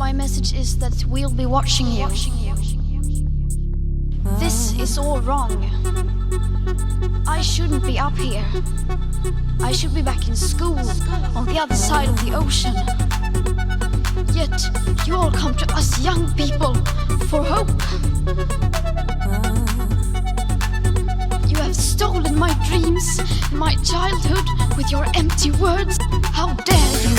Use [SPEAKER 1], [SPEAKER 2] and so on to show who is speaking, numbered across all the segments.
[SPEAKER 1] My message is that we'll be watching you. This is all wrong. I shouldn't be up here. I should be back in school on the other side of the ocean. Yet you all come to us young people for hope. You have stolen my dreams and my childhood with your empty words. How dare you?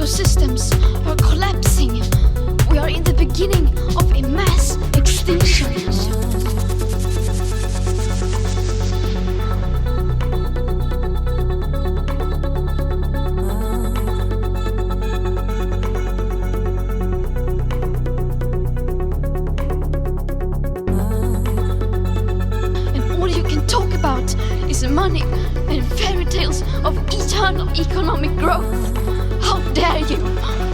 [SPEAKER 1] Systems are collapsing. We are in the beginning of a mass extinction. And all you can talk about is money and fairy tales of eternal economic growth. How dare you?